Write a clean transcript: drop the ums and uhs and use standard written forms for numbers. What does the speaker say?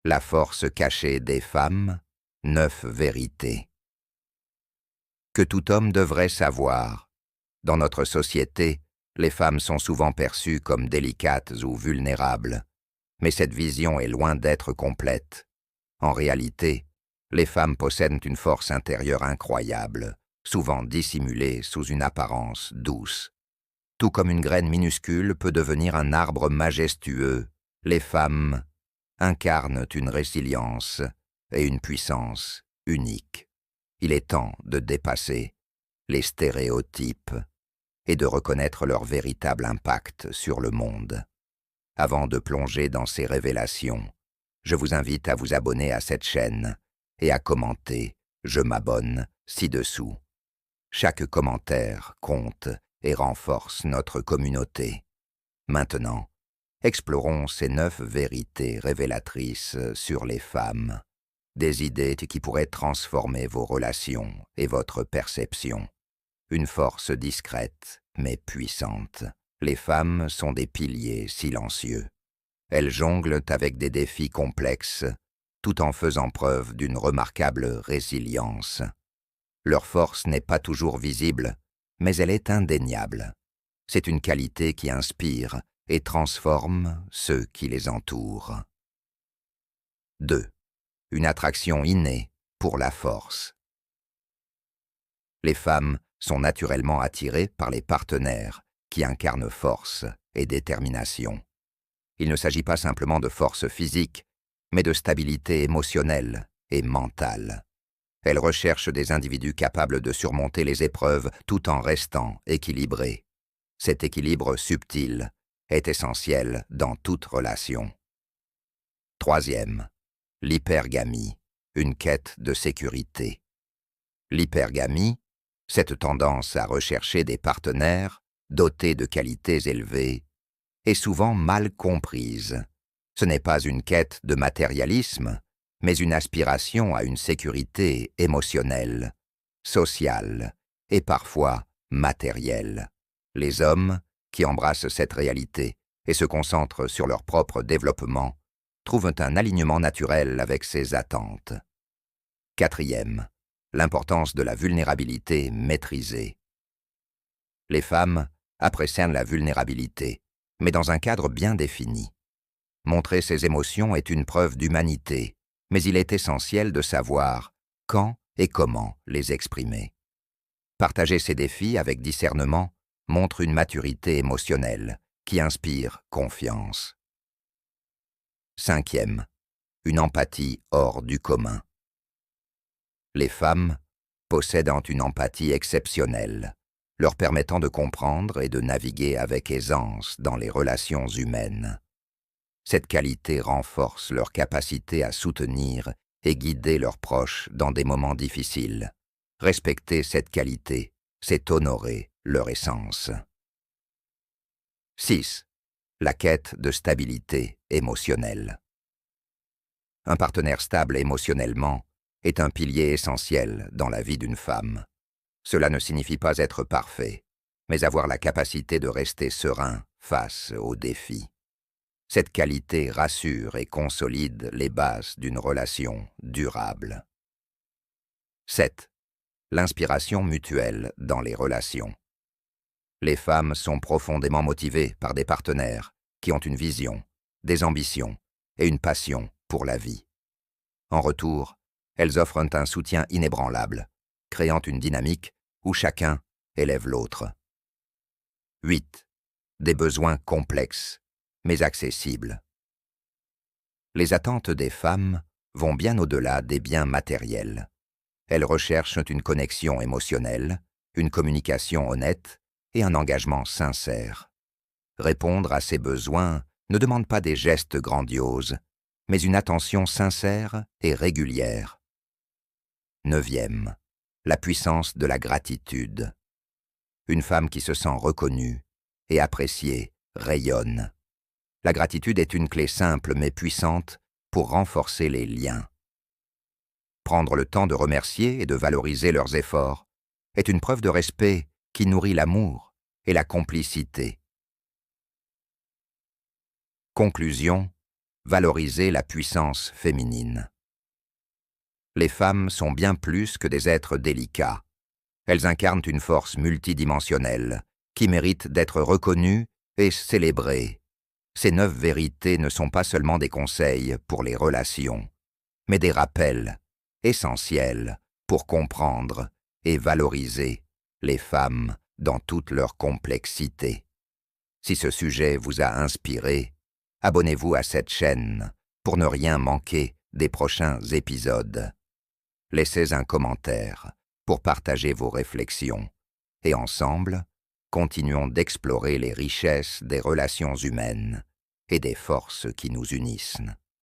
La force cachée des femmes, 9 vérités. Que tout homme devrait savoir. Dans notre société, les femmes sont souvent perçues comme délicates ou vulnérables, mais cette vision est loin d'être complète. En réalité, les femmes possèdent une force intérieure incroyable, souvent dissimulée sous une apparence douce. Tout comme une graine minuscule peut devenir un arbre majestueux, les femmes incarnent une résilience et une puissance uniques. Il est temps de dépasser les stéréotypes et de reconnaître leur véritable impact sur le monde. Avant de plonger dans ces révélations, je vous invite à vous abonner à cette chaîne et à commenter « Je m'abonne » ci-dessous. Chaque commentaire compte et renforce notre communauté. Maintenant, explorons ces 9 vérités révélatrices sur les femmes, des idées qui pourraient transformer vos relations et votre perception. Une force discrète, mais puissante. Les femmes sont des piliers silencieux. Elles jonglent avec des défis complexes, tout en faisant preuve d'une remarquable résilience. Leur force n'est pas toujours visible, mais elle est indéniable. C'est une qualité qui inspire et transforme ceux qui les entourent. 2. Une attraction innée pour la force. Les femmes sont naturellement attirées par les partenaires qui incarnent force et détermination. Il ne s'agit pas simplement de force physique, mais de stabilité émotionnelle et mentale. Elles recherchent des individus capables de surmonter les épreuves tout en restant équilibrés. Cet équilibre subtil est essentiel dans toute relation. 3. L'hypergamie, une quête de sécurité. L'hypergamie, cette tendance à rechercher des partenaires dotés de qualités élevées, est souvent mal comprise. Ce n'est pas une quête de matérialisme, mais une aspiration à une sécurité émotionnelle, sociale et parfois matérielle. Les hommes, qui embrassent cette réalité et se concentrent sur leur propre développement, trouvent un alignement naturel avec ces attentes. 4. L'importance de la vulnérabilité maîtrisée. Les femmes apprécient la vulnérabilité, mais dans un cadre bien défini. Montrer ses émotions est une preuve d'humanité, mais il est essentiel de savoir quand et comment les exprimer. Partager ces défis avec discernement montre une maturité émotionnelle qui inspire confiance. 5. Une empathie hors du commun. Les femmes possédant une empathie exceptionnelle, leur permettant de comprendre et de naviguer avec aisance dans les relations humaines. Cette qualité renforce leur capacité à soutenir et guider leurs proches dans des moments difficiles. Respecter cette qualité, c'est honorer leur essence. 6. La quête de stabilité émotionnelle. Un partenaire stable émotionnellement est un pilier essentiel dans la vie d'une femme. Cela ne signifie pas être parfait, mais avoir la capacité de rester serein face aux défis. Cette qualité rassure et consolide les bases d'une relation durable. 7. L'inspiration mutuelle dans les relations. Les femmes sont profondément motivées par des partenaires qui ont une vision, des ambitions et une passion pour la vie. En retour, elles offrent un soutien inébranlable, créant une dynamique où chacun élève l'autre. 8. Des besoins complexes, mais accessibles. Les attentes des femmes vont bien au-delà des biens matériels. Elles recherchent une connexion émotionnelle, une communication honnête et un engagement sincère. Répondre à ces besoins ne demande pas des gestes grandioses, mais une attention sincère et régulière. 9. La puissance de la gratitude. Une femme qui se sent reconnue et appréciée rayonne. La gratitude est une clé simple mais puissante pour renforcer les liens. Prendre le temps de remercier et de valoriser leurs efforts est une preuve de respect qui nourrit l'amour et la complicité. Conclusion, valoriser la puissance féminine. Les femmes sont bien plus que des êtres délicats. Elles incarnent une force multidimensionnelle qui mérite d'être reconnue et célébrée. Ces 9 vérités ne sont pas seulement des conseils pour les relations, mais des rappels essentiels pour comprendre et valoriser les femmes dans toute leur complexité. Si ce sujet vous a inspiré, abonnez-vous à cette chaîne pour ne rien manquer des prochains épisodes. Laissez un commentaire pour partager vos réflexions et ensemble, continuons d'explorer les richesses des relations humaines et des forces qui nous unissent.